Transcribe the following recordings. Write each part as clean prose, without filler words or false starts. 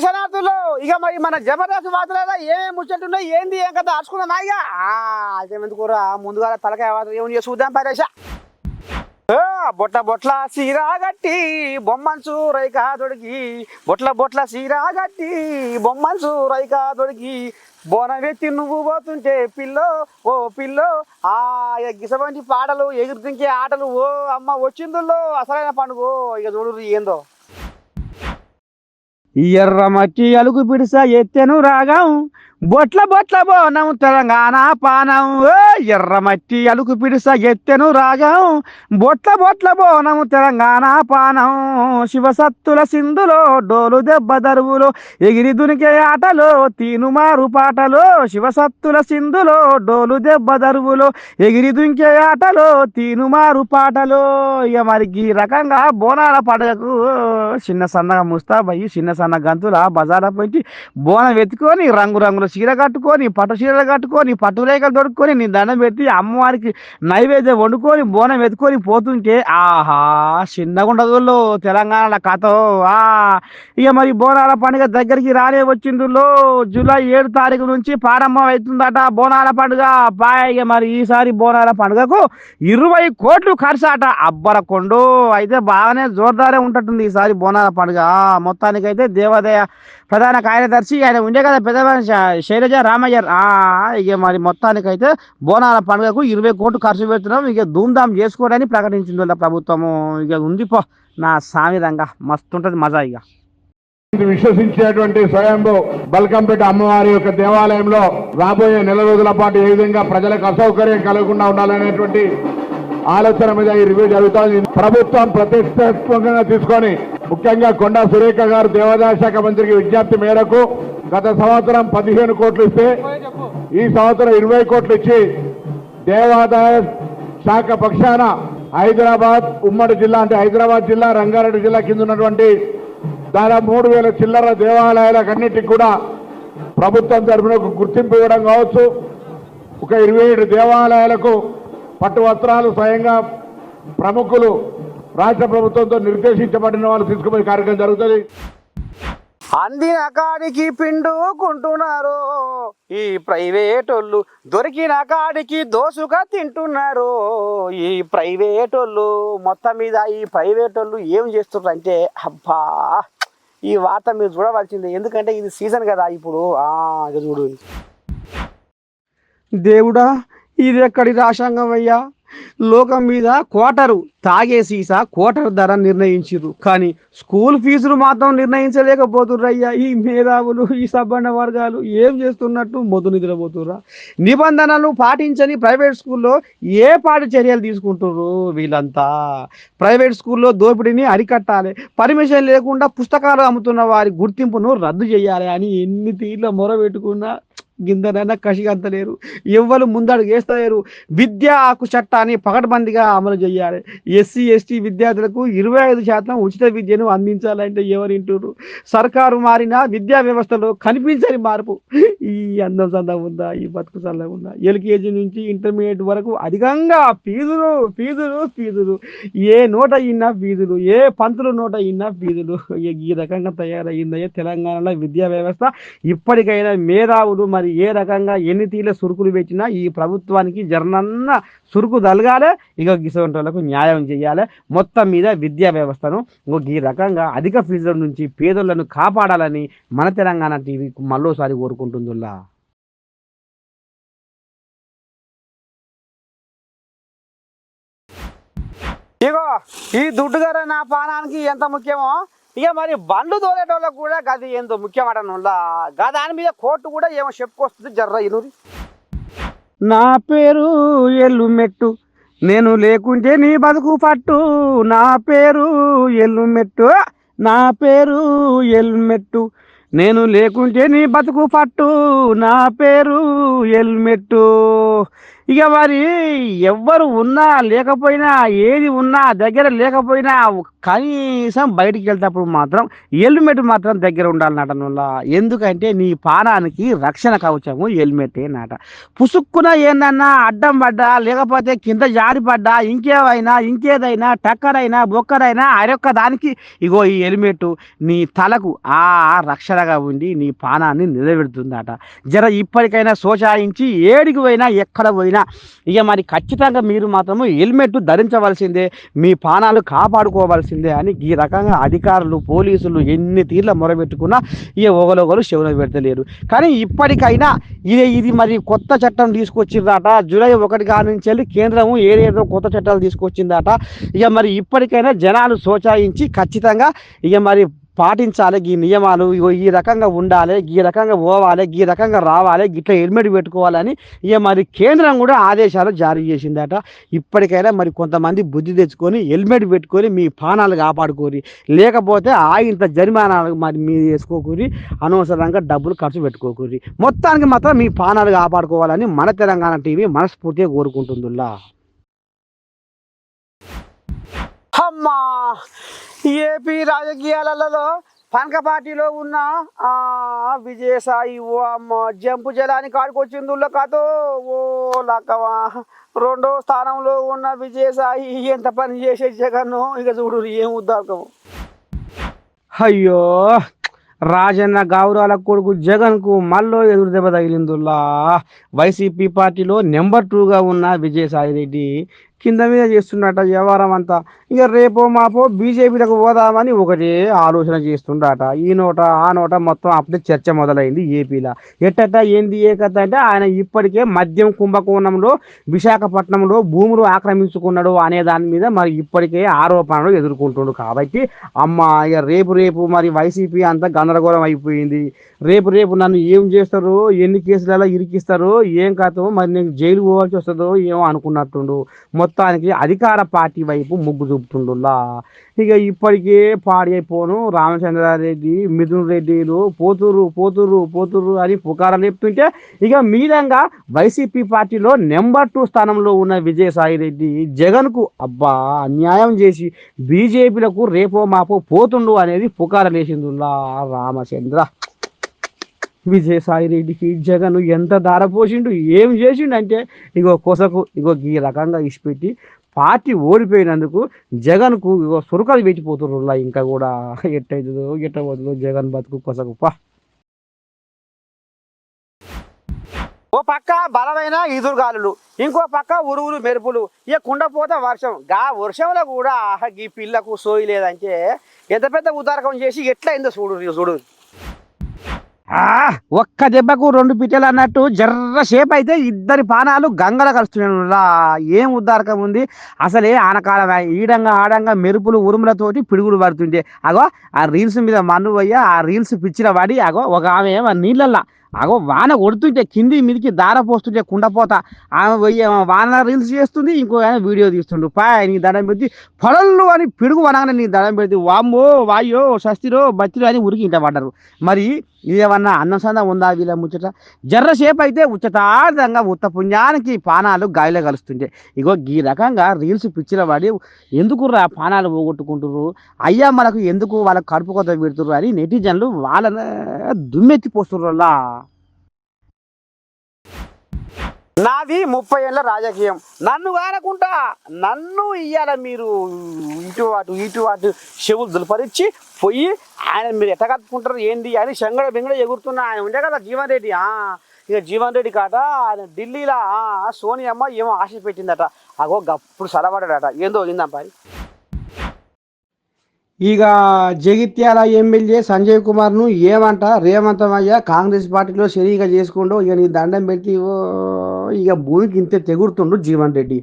శనార్థులు ఇక మరి మన జబర్దస్త్ వార్తలలో ఏమేమి ముచ్చట్టున్నాయి ఏంది ఏం కదా అరుచుకున్నా ఇక అయితే ఎందుకురా ముందుగా తలకాయ వార్తలు ఏమని చూద్దాం పరేష బొట్ల బొట్ల సీరా గట్టి బొమ్మన్సు రైకా దొడికి బొట్ల బొట్ల సీరా గట్టి బొమ్మన్సు రైకా దొడికి బోనవెత్తి నువ్వు పోతుంటే పిల్లో ఓ పిల్లో ఆ గిసబంటి పాటలు ఎగురుతుంకే ఆటలు ఓ అమ్మ వచ్చిందుల్లో అసలైన పండుగ ఇక చూడు ఏందో ఎర్రమట్టి అలుగు పిడిస ఎత్తెను రాగం బొట్ల బొట్ల బోనం తెలంగాణ పానం ఎర్రమట్టి అలుగు పిడిస ఎత్తెను రాగం బొట్ల బొట్ల బోనం తెలంగాణ పానం శివసత్తుల సింధులో డోలు దెబ్బ దరువులో ఎగిరి దునికే ఆటలో తీనుమారు పాటలో శివసత్తుల సింధులో డోలు దెబ్బ దరువులో ఎగిరి దునికే ఆటలో తీనుమారు పాటలో ఇక మరి ఈ రకంగా బోనాల పండుగకు చిన్న సన్నగా ముస్తాబయ్యి చిన్న సన్న గంతుల బజారా పోయి బోనం ఎత్తుకొని రంగురంగుల చీర కట్టుకొని పట్టు చీరలు కట్టుకొని పట్టు రేఖలు దొరుకుకొని నీ దండం పెట్టి అమ్మవారికి నైవేద్యం వండుకొని బోనం ఎత్తుకొని పోతుంటే ఆహా చిన్నగా ఉండదులో తెలంగాణ కథ ఇక మరి బోనాల పండుగ దగ్గరికి రాలే వచ్చిందులో జూలై 7 తారీఖు నుంచి ప్రారంభం అవుతుందట బోనాల పండుగ ఇక మరి ఈసారి బోనాల పండుగకు 20 కోట్లు ఖర్చు అట అబ్బరకొండు అయితే బాగానే జోర్దారే ఉంటట్టుంది ఈసారి బోనాల పండుగ మొత్తానికైతే దేవాదాయ ప్రధాన కార్యదర్శి ఆయన ఉండే కదా పెద్ద శైలజ రామయ్య ఇక మరి మొత్తానికైతే బోనాల పండుగకు 20 కోట్లు ఖర్చు పెడుతున్నాం ఇక ధూమ్ధామ్ చేసుకోవడానికి ప్రకటించింది వాళ్ళ ప్రభుత్వము ఇక ఉంది పో నా సామిరంగా మస్తు ఉంటుంది మజా ఇక విశ్వసించేటువంటి స్వయంభూ బల్కంపేట అమ్మవారి యొక్క దేవాలయంలో రాబోయే నెల రోజుల పాటు ఏ విధంగా ప్రజలకు అసౌకర్యం కలగకుండా ఉండాలనేటువంటి ఆలోచన మీద ఈ రివ్యూ జరుగుతుంది. ప్రభుత్వం ప్రతిష్టాత్మకంగా తీసుకొని ముఖ్యంగా కొండా సురేఖ గారు దేవాదాయ శాఖ మంత్రికి విజ్ఞప్తి మేరకు గత సంవత్సరం 15 కోట్లు ఇస్తే ఈ సంవత్సరం 20 కోట్లు ఇచ్చి దేవాదాయ శాఖ పక్షాన హైదరాబాద్ ఉమ్మడి జిల్లా అంటే హైదరాబాద్ జిల్లా రంగారెడ్డి జిల్లా కింద ఉన్నటువంటి దాదాపు 3000 చిల్లర దేవాలయాలకన్నిటికి కూడా ప్రభుత్వం తరఫున గుర్తింపు ఇవ్వడం కావచ్చు. ఒక 27 దేవాలయాలకు పట్టు వస్త్రాలు స్వయంగా ప్రముఖులు రాష్ట్ర ప్రభుత్వంతో నిర్దేశించబడిన వాళ్ళు తీసుకుపోయే కార్యక్రమం జరుగుతుంది. అందిన కాడికి పిండుకుంటున్నారు ఈ ప్రైవేటోళ్ళు దొరికిన కాడికి దోసుగా తింటున్నారు ఈ ప్రైవేటోళ్ళు మొత్తం మీద ఈ ప్రైవేటోళ్ళు ఏం చేస్తున్నారు అంటే అబ్బా ఈ వార్త మీరు చూడవలసిందే ఎందుకంటే ఇది సీజన్ కదా ఇప్పుడు ఇక చూడు దేవుడా ఇది ఎక్కడి రాశాంగం అయ్యా లోకం మీద క్వార్టరు తాగే సీసా క్వార్టర్ ధర నిర్ణయించారు కానీ స్కూల్ ఫీజులు మాత్రం నిర్ణయించలేకపోతుర్రయ్యా ఈ మేధావులు ఈ సబ్బండ వర్గాలు ఏం చేస్తున్నట్టు మొదలు నిద్రపోతుర్రా నిబంధనలు పాటించని ప్రైవేట్ స్కూల్లో ఏ పాటి చర్యలు తీసుకుంటుర్రు వీళ్ళంతా ప్రైవేట్ స్కూల్లో దోపిడీని అరికట్టాలి పర్మిషన్ లేకుండా పుస్తకాలు అమ్ముతున్న వారి గుర్తింపును రద్దు చేయాలి అని ఎన్ని తీర్ల మొర పెట్టుకున్నా గిందనైనా కసిగంతలేరు ఎవ్వరు ముందడుగు వేస్తలేరు విద్యా హక్కు చట్టాన్ని పకడ్బందీగా అమలు చేయాలి ఎస్సీ ఎస్టీ విద్యార్థులకు 25% ఉచిత విద్యను అందించాలంటే ఎవరింటారు సర్కారు మారిన విద్యా వ్యవస్థలో కనిపించని మార్పు ఈ అందం సందం ఉందా ఈ బతుకు సందం ఉందా ఎల్కేజీ నుంచి ఇంటర్మీడియట్ వరకు అధికంగా ఫీజులు ఫీజులు ఫీజులు ఏ నోట అయినా ఫీజులు ఏ పంతులు నోట అయినా ఫీజులు ఈ రకంగా తయారయ్యిందయ్యే తెలంగాణలో విద్యా వ్యవస్థ ఇప్పటికైనా మేధావులు మరి ఏ రకంగా ఎన్ని తీర్ల సురుకులు పెట్టినా ఈ ప్రభుత్వానికి జర్నన్న సురుకు తలగాలి ఇక గిసవంటోళ్లకు న్యాయం చేయాలి మొత్తం మీద విద్యా వ్యవస్థను ఈ రకంగా అధిక ఫీజుల నుంచి పేదోళ్లను కాపాడాలని మన తెలంగాణ టీవీ మళ్ళోసారి కోరుకుంటుందిలా ఇగో ఈ దుడ్డుగార నా పానానికి ఎంత ముఖ్యమో ఇక మరి బండ్లు తోలేటోళ్ళకు కూడా గది ఏందో ముఖ్యమటనులా దాని మీద కోర్టు కూడా ఏమో చెప్పుకొస్తుంది జర్ర ఇనురి నా పేరు ఎల్లుమెట్టు నేను లేకుంటే నీ బతుకు పట్టు నా పేరు ఎల్లుమెట్టు నా పేరు ఎల్లుమెట్టు నేను లేకుంటే నీ బతుకు పట్టు నా పేరు ఎల్లుమెట్టు ఇక మరి ఎవ్వరు ఉన్నా లేకపోయినా ఏది ఉన్నా దగ్గర లేకపోయినా కనీసం బయటికి వెళ్తేప్పుడు మాత్రం హెల్మెట్ మాత్రం దగ్గర ఉండాలన్నట నువ్వు. ఎందుకంటే నీ ప్రాణానికి రక్షణ కవచము హెల్మెటే నాట. పుసుక్కున ఏందన్నా అడ్డం పడ్డా లేకపోతే కింద జారి పడ్డా ఇంకేదైనా టక్కరైనా బొక్కరైనా అరొక్క దానికి ఇగో ఈ హెల్మెట్ నీ తలకు రక్షణగా ఉండి నీ ప్రాణాన్ని నిలబెడుతుందట. జర ఇప్పటికైనా సోచాయించి ఏడికి పోయినా ఎక్కడ పోయినా ఇక మరి ఖచ్చితంగా మీరు మాత్రము హెల్మెట్ ధరించవలసిందే, మీ ప్రాణాలు కాపాడుకోవాల్సిందే అని ఈ రకంగా అధికారులు పోలీసులు ఎన్ని తీర్ల మొరబెట్టుకున్నా ఇక ఒకరు చెవులో పెడతలేరు. కానీ ఇప్పటికైనా ఇది మరి కొత్త చట్టం తీసుకొచ్చిందట. జూలై 1 నుంచి వెళ్ళి కేంద్రము ఏదేదో కొత్త చట్టాలు తీసుకొచ్చిందట. ఇక మరి ఇప్పటికైనా జనాలు సోచాయించి ఖచ్చితంగా ఇక మరి పాటించాలి ఈ నియమాలు. ఈ రకంగా ఉండాలి, ఈ రకంగా పోవాలి, ఈ రకంగా రావాలి, గిట్లా హెల్మెట్ పెట్టుకోవాలని ఇక మరి కేంద్రం కూడా ఆదేశాలు జారీ చేసిందట. ఇప్పటికైనా మరి కొంతమంది బుద్ధి తెచ్చుకొని హెల్మెట్ పెట్టుకొని మీ ప్రాణాలు కాపాడుకోరి, లేకపోతే ఇంత జరిమానాలు మరి మీరు వేసుకోకూరి, అనవసరంగా డబ్బులు ఖర్చు పెట్టుకోకూరి. మొత్తానికి మాత్రం మీ ప్రాణాలు కాపాడుకోవాలని మన తెలంగాణ టీవీ మనస్ఫూర్తిగా కోరుకుంటుందిలా. అమ్మా ఏపీ రాజకీయాలలో పనక పార్టీలో ఉన్న విజయసాయి ఓ అమ్మ జంపు జలానికి ఆడుకొచ్చిందుల్లో కాదో ఓ లక్కవా. 2వ స్థానంలో ఉన్న విజయసాయి ఎంత పని చేసే జగన్ను ఇక చూడు ఏం ఉద్దాకము. అయ్యో రాజన్న గౌరవాల కొడుకు జగన్కు మళ్ళీ ఎదురు దెబ్బ తగిలిందుల్లా. వైసీపీ పార్టీలో నెంబర్ 2గా ఉన్న విజయసాయి రెడ్డి కింద మీద చేస్తున్నట వ్యవహారం అంతా. ఇక రేపో మాపో బీజేపీలకు పోదామని ఒకటే ఆలోచన చేస్తుండట. ఈ నోట ఆ నోట మొత్తం అప్పుడే చర్చ మొదలైంది ఏపీలో. ఏంది ఏ కథ అంటే ఆయన ఇప్పటికే మద్యం కుంభకోణంలో విశాఖపట్నంలో భూములు ఆక్రమించుకున్నాడు అనే దాని మీద మరి ఇప్పటికే ఆరోపణలు ఎదుర్కొంటుండు. కాబట్టి ఇక రేపు మరి వైసీపీ అంతా గందరగోళం అయిపోయింది. రేపు నన్ను ఏం చేస్తారు, ఎన్ని కేసులలో ఇరికిస్తారు, ఏం కాదో మరి నేను జైలు పోవాల్సి వస్తుందో ఏమో అనుకున్నట్టుండు. మొత్తానికి అధికార పార్టీ వైపు మొగ్గు చూపుతుండులా. ఇక ఇప్పటికే పాడైపోను రామచంద్రారెడ్డి మిథున్ రెడ్డిలు పోతురు అని పుకారాలు చెప్తుంటే ఇక మీదంగా వైసీపీ పార్టీలో నెంబర్ 2 స్థానంలో ఉన్న విజయసాయి రెడ్డి జగన్కు అన్యాయం చేసి బీజేపీలకు రేపో మాపో పోతుండు అనేది పుకారాలు వేసిందులా. రామచంద్ర విజయసాయి రెడ్డికి జగన్ ఎంత దారపోసిండు, ఏం చేసిండు అంటే ఇగో ఈ రకంగా ఇచ్చిపెట్టి పార్టీ ఓడిపోయినందుకు జగన్కు సురకలు పెట్టిపోతుర్రులా. ఇంకా కూడా ఎట్టవుతుందో ఎట్టబోతుందో జగన్ బతుకు కొసకుప్ప. ఓ పక్క బలమైన ఈదురుగాలులు, ఇంకో పక్క ఉరువులు మెరుపులు, ఇక కుండపోత వర్షం. వర్షంలో కూడా ఈ పిల్లకు సోయి లేదంటే ఎంత పెద్ద ఉదారకం చేసి ఎట్లా అయిందో చూడు. ఒక్క దెబ్బకు 2 పిట్టలు అన్నట్టు జర్ర సేపు అయితే ఇద్దరి పానాలు గంగల కలుస్తున్నాడులా. ఏం ఉద్దారకం ఉంది అసలే. ఆనకాలం ఆడంగా మెరుపులు ఉరుములతోటి పిడుగులు పడుతుంటే ఆ రీల్స్ మీద మన్ను పోయి ఆ రీల్స్ పిచ్చిన వాడి ఒక ఆమె నీళ్ళల్లా వాన కొడుతుంటే కింది మీదికి దార పోస్తుంటే కుండపోత ఆమె పోయి వాన రీల్స్ చేస్తుంది, ఇంకో ఆయన వీడియో తీస్తుండు. నీ దండం పెడితే పొలళ్ళు అని పిడుగు వనగానే నీ దండం పెడితే వామ్మో వాయో షస్తిరో బతిరో అని ఉరికి ఇంట పడ్డారు. మరి ఇదేమన్నా అన్నసందా ఉందా వీళ్ళ ముచ్చట? జర్రసేపు అయితే ఉచ్చతార్థంగా ఉత్త పుణ్యానికి పానాలు గాలిలో కలుస్తుంటే ఈ రకంగా రీల్స్ పిచ్చిల వాడి ఎందుకురా పానాలు పోగొట్టుకుంటుర్రు, అయ్యా మనకు ఎందుకు వాళ్ళకు కడుపు కొత్త పెడుతుర్రు అని నెటిజన్లు వాళ్ళని దుమ్మెత్తిపోస్తుర్రులా. నాది 30 ఏళ్ళ రాజకీయం, నన్ను కానకుంటా నన్ను ఇయ్యాల మీరు ఇటు అటు చెవులు దులపరిచి పోయి ఆయన మీరు ఎట్ట కట్టుకుంటారు ఏంది అని బెంగడ ఎగురుతున్నా ఆయన ఉండే కదా జీవన్ రెడ్డి. ఇక జీవన్ రెడ్డి కాట ఆయన ఢిల్లీలో సోనియమ్మ ఏమో ఆశ పెట్టిందట. గప్పుడు సలబడ్డాడట ఏందో ఇందాం. ఇక జగిత్యాల ఎమ్మెల్యే సంజయ్ కుమార్ను ఏమంట రేవంతమయ్య కాంగ్రెస్ పార్టీలో షరీగా చేసుకుంటూ ఇక నీ దండం పెట్టి ఇక భూమికి ఇంతే తెగుడుతుండు జీవన్ రెడ్డి.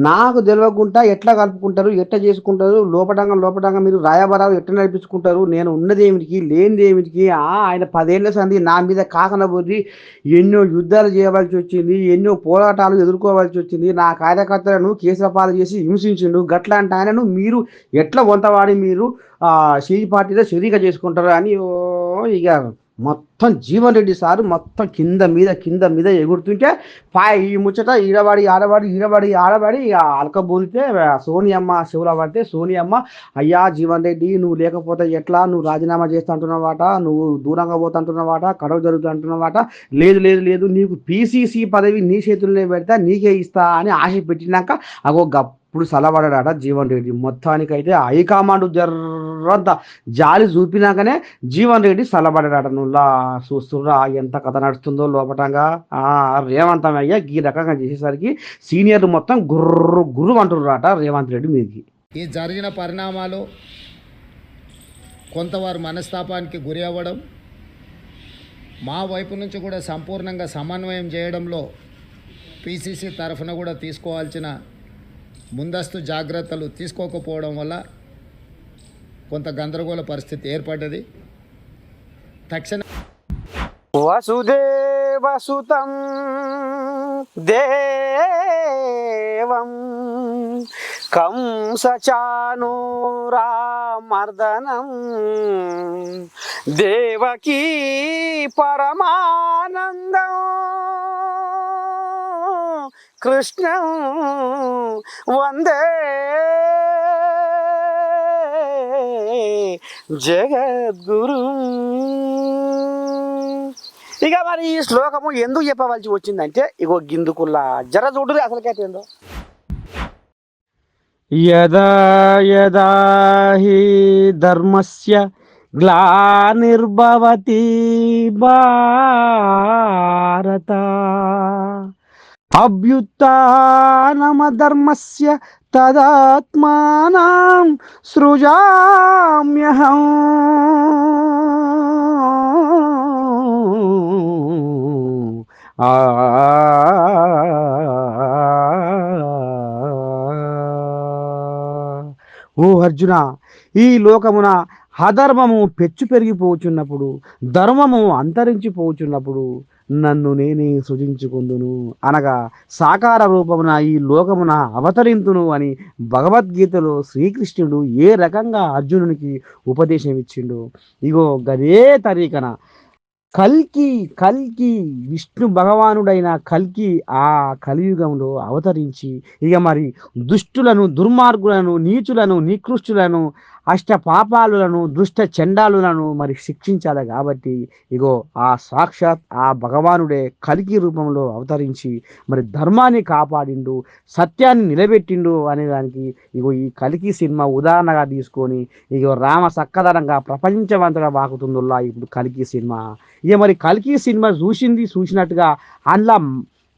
నాకు తెలియకుండా ఎట్లా కలుపుకుంటారు, ఎట్లా చేసుకుంటారు, లోపటంగా మీరు రాయబారాలు ఎట్లా నడిపించుకుంటారు, నేను ఉన్నది ఏమిటికి లేనిది ఏమిటికి. ఆయన 10 ఏళ్ల సంది నా మీద కాకనబోరి ఎన్నో యుద్ధాలు చేయవలసి వచ్చింది, ఎన్నో పోరాటాలు ఎదుర్కోవాల్సి వచ్చింది, నా కార్యకర్తలను కేసులపాలు చేసి హింసించిండు. గట్లాంటి ఆయనను మీరు ఎట్లా వంతవాడి మీరు పార్టీలో షరీగా చేసుకుంటారు అని ఇక మొత్తం జీవన్ రెడ్డి సారు మొత్తం కింద మీద ఎగురుతుంటే ఈ ముచ్చట ఈడబడి ఆడబడి అలకబూలితే సోనియమ్మ శివుల పడితే సోనియమ్మ అయ్యా జీవన్ రెడ్డి నువ్వు లేకపోతే ఎట్లా, నువ్వు రాజీనామా చేస్తా అంటున్నావాట, నువ్వు దూరంగా పోతుంటున్నావాట, కడవ జరుగుతుంటున్నావాట, లేదు నీకు పీసీసీ పదవి నీ చేతుల్లో పెడతా నీకే ఇస్తా అని ఆశ పెట్టినాక అగో ఇప్పుడు సలబడ్డాడట జీవన్ రెడ్డి. మొత్తానికైతే హైకమాండ్ జర్రంత జాలి చూపినాకనే జీవన్ రెడ్డి సలబడ్డాడట. నువ్వులా చూస్తుర్రా ఎంత కథ నడుస్తుందో లోపటంగా. రేవంతమయ్య ఈ రకంగా చేసేసరికి సీనియర్లు మొత్తం గుర్రు అంటున్నారట రేవంత్ రెడ్డి మీదకి. ఈ జరిగిన పరిణామాలు కొంతవారు మనస్తాపానికి గురి అవ్వడం, మా వైపు నుంచి కూడా సంపూర్ణంగా సమన్వయం చేయడంలో పీసీసీ తరఫున కూడా తీసుకోవాల్సిన ముందస్తు జాగ్రత్తలు తీసుకోకపోవడం వల్ల కొంత గందరగోళ పరిస్థితి ఏర్పడ్డది. తక్షణ వసుదేవసుతం దేవం కంసచానూరామర్దనం దేవకీ పరమానందం కృష్ణం వందే జగద్గురు. ఇక మరి ఈ శ్లోకము ఎందుకు చెప్పవలసి వచ్చిందంటే ఇగో గిందుకుల్లా జర చూడు అసలుకైతే ఏందో. యదా యదా హి ధర్మస్య గ్లానిర్భవతి భారత అభ్యుత్థానమధర్మస్య తదాత్మానం సృజామ్యహం. ఓ అర్జున, ఈ లోకమున అధర్మము పెచ్చు పెరిగిపోచున్నప్పుడు, ధర్మము అంతరించిపోచున్నప్పుడు నన్ను నేనే సృజించుకుందును అనగా సాకార రూపమున ఈ లోకమున అవతరింతును అని భగవద్గీతలో శ్రీకృష్ణుడు ఏ రకంగా అర్జునునికి ఉపదేశం ఇచ్చిండు. ఇగో గదే తరీకన కల్కి విష్ణు భగవానుడైన కల్కి ఆ కలియుగంలో అవతరించి ఇక మరి దుష్టులను, దుర్మార్గులను, నీచులను, నికృష్టులను, అష్ట పాపాలులను, దుష్ట చండాలులను మరి శిక్షించాలి. కాబట్టి ఇగో ఆ సాక్షాత్ ఆ భగవానుడే కల్కి రూపంలో అవతరించి మరి ధర్మాన్ని కాపాడిండు, సత్యాన్ని నిలబెట్టిండు అనేదానికి ఇగో ఈ కల్కి సినిమా ఉదాహరణగా తీసుకొని ఇగో రామ సక్కదనంగా ప్రపంచమంతగా వాకుతుందిలా ఇప్పుడు కల్కి సినిమా. ఇక మరి కల్కి సినిమా చూసినట్టుగా అందులో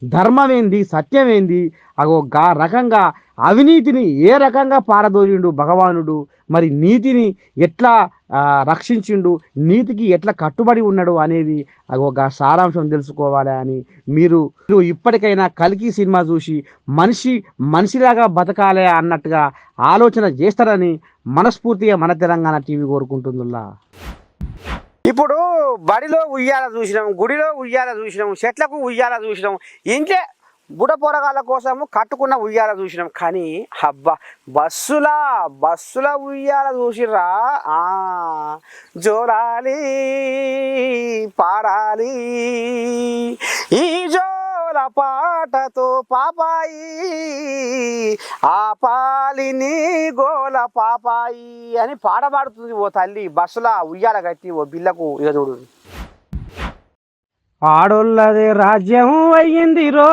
ధర్మం ఏంది, సత్యం ఏంది, అగో గా రకంగా అవినీతిని ఏ రకంగా పారదోలిండు భగవానుడు, మరి నీతిని ఎట్లా రక్షించిండు, నీతికి ఎట్లా కట్టుబడి ఉన్నాడు అనేది అగో గా సారాంశం తెలుసుకోవాలి అని మీరు ఇప్పటికైనా కల్కి సినిమా చూసి మనిషిలాగా బతకాలి అన్నట్టుగా ఆలోచన చేస్తారని మనస్ఫూర్తిగా మన తెలంగాణ టీవీ కోరుకుంటుందిలా. ఇప్పుడు బడిలో ఉయ్యాల చూసినాం, గుడిలో ఉయ్యాల చూసినాం, చెట్లకు ఉయ్యాల చూసినాం, ఇంట్లో బుడ పొరగాళ్ళ కోసము కట్టుకున్న ఉయ్యాల చూసినాం. కానీ అబ్బా బస్సుల ఉయ్యాల చూసిర్రా, జోరాలి పాడాలి ఈ జోల పాటతో పాపాయి ఆ పాలిని గోల పాపాయి అని పాడబాడుతుంది ఓ తల్లి బస్సుల ఉయ్యాల కట్టి ఓ బిల్లకు. ఇక చూడు, ఆడోళ్ళదే రాజ్యం అయ్యిందిరో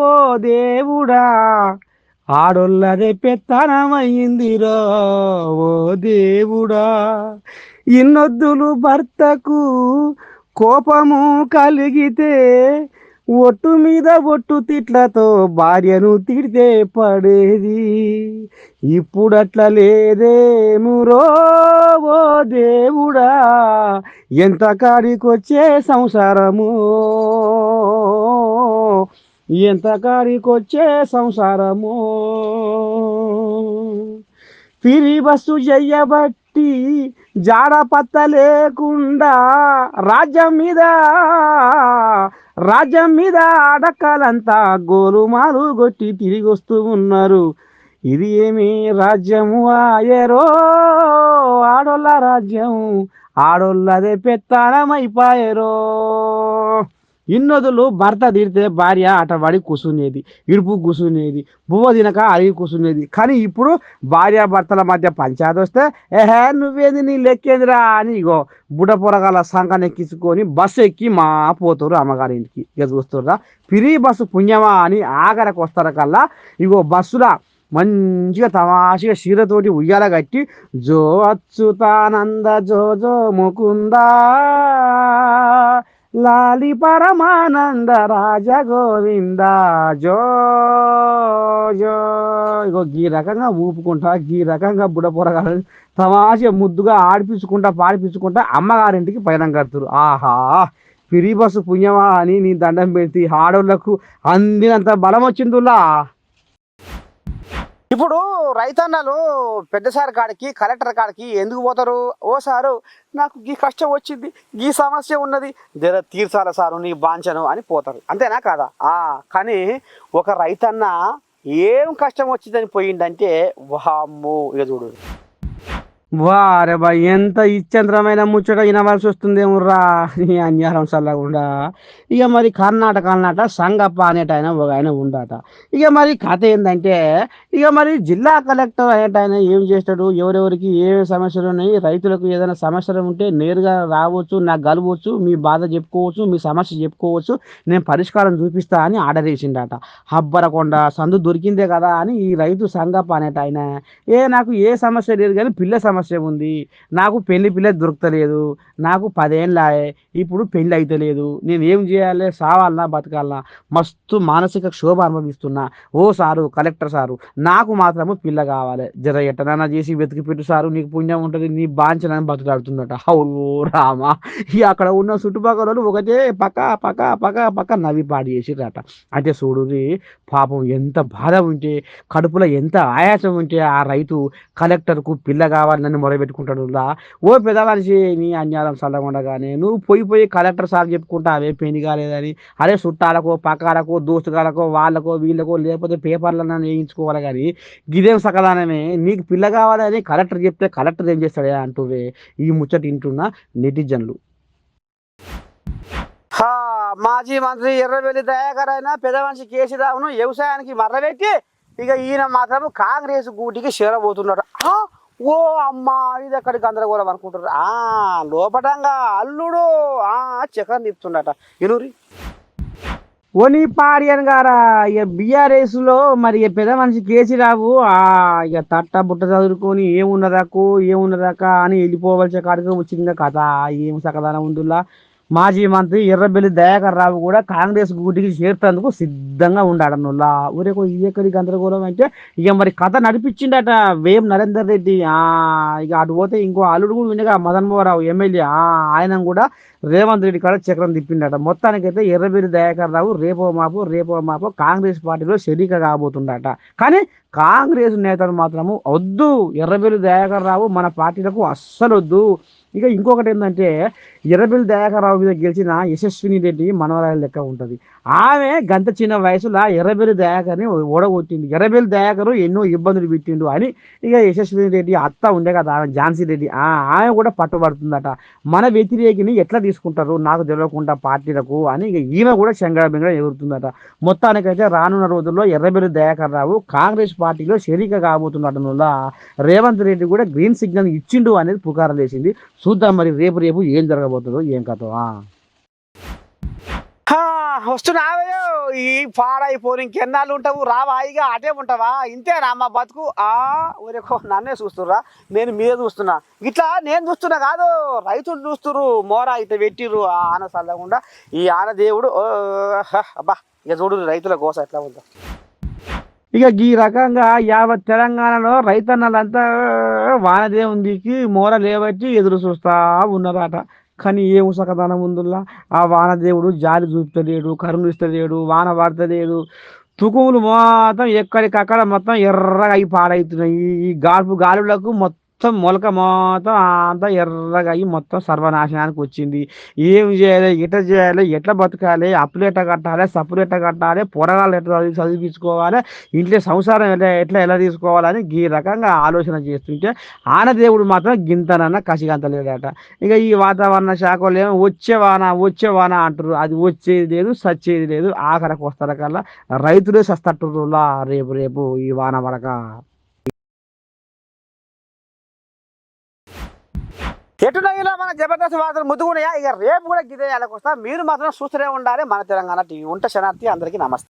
ఓ దేవుడా, ఆడోళ్ళదే పెత్తనం అయ్యిందిరో ఓ దేవుడా, ఇన్నొద్దులు భర్తకు కోపము కలిగితే ఒట్టు మీద ఒట్టు తిట్లతో భార్యను తిడితే పడేది, ఇప్పుడట్లా లేదేమురో ఓ దేవుడా, ఎంత కాడికొచ్చే సంసారము, ఎంత కాడికొచ్చే సంసారము. ఫిరి బస్సు చెయ్యబట్టి జాడపత్త లేకుండా రాజ్యం మీద అడక్కలంతా గోలుమాలు కొట్టి తిరిగి వస్తూ ఉన్నారు. ఇది ఏమి రాజ్యము ఆయరో ఆడోళ్ళ రాజ్యం ఆడోళ్ళదే పెత్తానమైపాయరో. ఇన్నొదులు భర్త తిడితే భార్య అటబడి కూసునేది, ఇడుపు కూసునేది, బువ్వ తినక అడిగి కూసునేది. కానీ ఇప్పుడు భార్య భర్తల మధ్య పంచాయతీ వస్తే ఏహే నువ్వేది నీ లెక్కేదిరా అని ఇగో బుడ్డ పొరగాల సంఖాన్ని ఎక్కించుకొని బస్సు ఎక్కి మా పోతారు అమ్మగారింటికి. ఇక చూస్తుర్రా పిరి బస్సు పుణ్యమా అని ఆఖరికి వస్తార కల్లా ఇగో బస్సులా మంచిగా తమాషగా చీరతోటి ఉయ్యాల కట్టి జో అచ్యుతానంద జో జో ముకుందా లాలి పరమానంద రాజ గోవింద జో జో ఇగో ఈ రకంగా ఊపుకుంటా ఈ రకంగా బుడపొరగాలని తమాష ముద్దుగా ఆడిపించుకుంటా పాడిపించుకుంటా అమ్మగారింటికి పయనం కడుతురు. ఆహా పిరి బస్సు పుణ్యమా అని నీ దండం పెడితే ఆడోళ్లకు అందినంత బలం వచ్చిందిలా. ఇప్పుడు రైతన్నలు పెద్ద సార్ కాడికి కలెక్టర్ కాడికి ఎందుకు పోతారు? ఓ సారు నాకు ఈ కష్టం వచ్చింది, ఈ సమస్య ఉన్నది, జర తీర్చాల సారు నీ బాంచను అని పోతారు, అంతేనా కాదా? కానీ ఒక రైతన్న ఏం కష్టం వచ్చిందని పోయిందంటే వామ్మో ఇక చూడు వారే బా ఎంత ఇచ్చంద్రమైన ముచ్చట వినవలసి వస్తుందేమోర్రా ఈ అన్యారం చల్లకుండా. ఇక మరి కర్ణాటక సంగప్ప అనేట ఆయన ఒక ఆయన ఉండట. ఇక మరి కథ ఏంటంటే ఇక మరి జిల్లా కలెక్టర్ అనేట ఆయన ఏం చేస్తాడు, ఎవరెవరికి ఏ సమస్యలు ఉన్నాయి, రైతులకు ఏదైనా సమస్యలు ఉంటే నేరుగా రావచ్చు, నాకు కలవచ్చు, మీ బాధ చెప్పుకోవచ్చు, మీ సమస్య చెప్పుకోవచ్చు, నేను పరిష్కారం చూపిస్తా అని ఆర్డర్ వేసిండట. హబ్బరకొండ సందు దొరికిందే కదా అని ఈ రైతు సంగప్ప అనేట ఆయన నాకు ఏ సమస్య లేదు కానీ పిల్ల సమస్య ఉంది, నాకు పిల్ల దొరకలేదు, నాకు 10 ఏళ్ళాయే, ఇప్పుడు పెళ్ళి అయితే లేదు, నేను ఏం చేయాలి, సావాలనా బతకాలనా, మస్తు మానసిక క్షోభ అనుభవిస్తున్నా. ఓ సారు కలెక్టర్ సారు నాకు మాత్రము పిల్ల కావాలి, జర ఎట్టనన్నా చేసి వెతికి పెట్టు సారు, నీకు పుణ్యం ఉంటుంది, నీ బాంచనని బతులాడుతుందట. ఓ రామా ఇక అక్కడ ఉన్న చుట్టుపక్కల ఒకటే పక్క పక్క పక్క పక్క నవ్వి పాడు చేసిరట. అంటే చూడురి పాపం ఎంత బాధ ఉంటే, కడుపులో ఎంత ఆయాసం ఉంటే ఆ రైతు కలెక్టర్కు పిల్ల కావాలని మొరబెట్టుకుంటాడు. ఓ పెద్ద మనిషి నీ అన్యాయం చల్లకుండగానే నువ్వు పోయి కలెక్టర్ సార్ చెప్పుకుంటా అవే పెళ్లి కాలేదని, అదే చుట్టాలకో పక్కాలకో దోస్తుగాలకో వాళ్ళకో వీళ్ళకో లేకపోతే పేపర్లను వేయించుకోవాలి. కానీ గిదేం సకదానమే, నీకు పిల్ల కావాలని కలెక్టర్ చెప్తే కలెక్టర్ ఏం చేస్తాడే అంటువే ఈ ముచ్చట వింటున్న నెటిజన్లు. మాజీ మంత్రి ఎర్రబెల్లి దయాకర్ అయినా పెద్ద మనిషి కేసీరావును వ్యవసాయానికి మర్రబెట్టి ఇక ఈయన మాత్రం కాంగ్రెస్ గూటికి చేరబోతున్నాడు. ఓ అమ్మా ఇది ఎక్కడి గందరగోళం అనుకుంటారు. లోపటంగా అల్లుడు చక్రం తిప్పుతుండట ఇనూరి ఓని పాడియన్ గారా. ఇక బీఆర్ఎస్లో మరి పెద్ద మనిషి కేసీరావు ఇక తట్ట బుట్ట చదువుకొని ఏమున్నదాకా అని వెళ్ళిపోవలసే కాడికి వచ్చింది కథ. ఏం సకదానం ఉందిలా. మాజీ మంత్రి ఎర్రబెల్లి దయాకర్ రావు కూడా కాంగ్రెస్ గూటికి చేర్చేందుకు సిద్ధంగా ఉండాడనుల్లా. ఊరేకో ఇది ఎక్కడి గందరగోళం అంటే ఇక మరి కథ నడిపించిండట వేం నరేందర్ రెడ్డి. ఇక అటు పోతే ఇంకో అల్లుడు కూడా ఉండగా మదన్ మోహన్ రావు ఎమ్మెల్యే, ఆయన కూడా రేవంత్ రెడ్డి కాడ చక్రం తిప్పిండట. మొత్తానికైతే ఎర్రబెల్లి దయాకర్ రావు రేపో మాపో కాంగ్రెస్ పార్టీలో షరీక కాబోతుండట. కానీ కాంగ్రెస్ నేతలు మాత్రము వద్దు, ఎర్రబెల్లి దయాకర్ రావు మన పార్టీలకు అస్సలు వద్దు. ఇక ఇంకొకటి ఏంటంటే ఎర్రబెల్లి దయాకర్ రావు మీద గెలిచిన యశస్విని రెడ్డి మనవరాలు లెక్క ఉంటుంది. ఆమె గంత చిన్న వయసులో ఎర్రబెల్లి దయాకర్ని ఓడగొట్టింది. ఎర్రబెల్లి దయాకర్ ఎన్నో ఇబ్బందులు పెట్టిండు అని ఇక యశస్విని రెడ్డి అత్త ఉండే కదా ఝాన్సీ రెడ్డి, ఆమె కూడా పట్టుబడుతుందట. మన వ్యతిరేకిని ఎట్లా తీసుకుంటారు నాకు తెలియకుండా పార్టీలకు అని ఇక ఈమె కూడా శంగళ ఎగురుతుందట. మొత్తానికైతే రానున్న రోజుల్లో ఎర్రబెల్లి దయాకర్ రావు కాంగ్రెస్ పార్టీలో షరీక కాబోతున్నట్టునులా రేవంత్ రెడ్డి కూడా గ్రీన్ సిగ్నల్ ఇచ్చిండు అనేది పుకారం వేసింది. చూద్దాం మరి రేపు ఏం జరగబోతుందో ఏం కథ. వస్తున్నావో ఈ పాడైపోయి ఇంకెన్నాళ్ళు ఉంటావు, రావా ఇక అటే ఉంటావా, ఇంతేనా మా బతుకు? ఊరేకో నన్నే చూస్తుర్రా, నేను మీద చూస్తున్నా, ఇట్లా నేను చూస్తున్నా కాదు రైతులు చూస్తుర్రు. మోరా ఇట్లా పెట్టిర్రు ఆన చల్లకుండా ఈ ఆన దేవుడు. అబ్బా ఇక చూడు రైతుల కోస ఎట్లా ఉందా. ఇక ఈ రకంగా యావత్ తెలంగాణలో రైతన్నలంతా వానదేవునికి మోర లేబట్టి ఎదురు చూస్తా ఉన్నారట. కానీ ఏం సకదానం ఉందిలా. ఆ వానదేవుడు జాలి చూపుతలేడు, కరుణిస్తలేడు, వాన పడతలేడు. తుకుములు మొత్తం ఎక్కడికక్కడ మొత్తం ఎర్రగా అయి పాడవుతున్నాయి. ఈ గాలులకు మొత్తం మొలక మొత్తం అంతా ఎర్రగా అయ్యి మొత్తం సర్వనాశనానికి వచ్చింది. ఏం చేయాలి, ఎట్లా చేయాలి, ఎట్లా బతకాలి, అప్పులు ఎట్లా కట్టాలి, సప్పులు ఎట్లా కట్టాలి, పోరగాళ్ళు ఎట్లా చదివించుకోవాలి, ఇంట్లో సంసారం ఎలా తీసుకోవాలని ఈ రకంగా ఆలోచన చేస్తుంటే ఆనదేవుడు మాత్రం గింతనన్న కసిగంతలేడట. ఇక ఈ వాతావరణ శాఖలు ఏమో వచ్చే వాన అంటారు, అది వచ్చేది లేదు సచ్చేది లేదు. ఆఖరికి వస్తారు కల్లా రైతులే సస్తట్టులా రేపు ఈ వాన పడక. ఎటునైనా మన జబర్దస్త్ వార్తలు ముద్దుకున్నాయా? ఇక రేపు కూడా గిదే వస్తా. మీరు మాత్రం చూస్తూనే ఉండాలి మన తెలంగాణ టీవీ. ఉంటే శనార్థి, అందరికీ నమస్తే.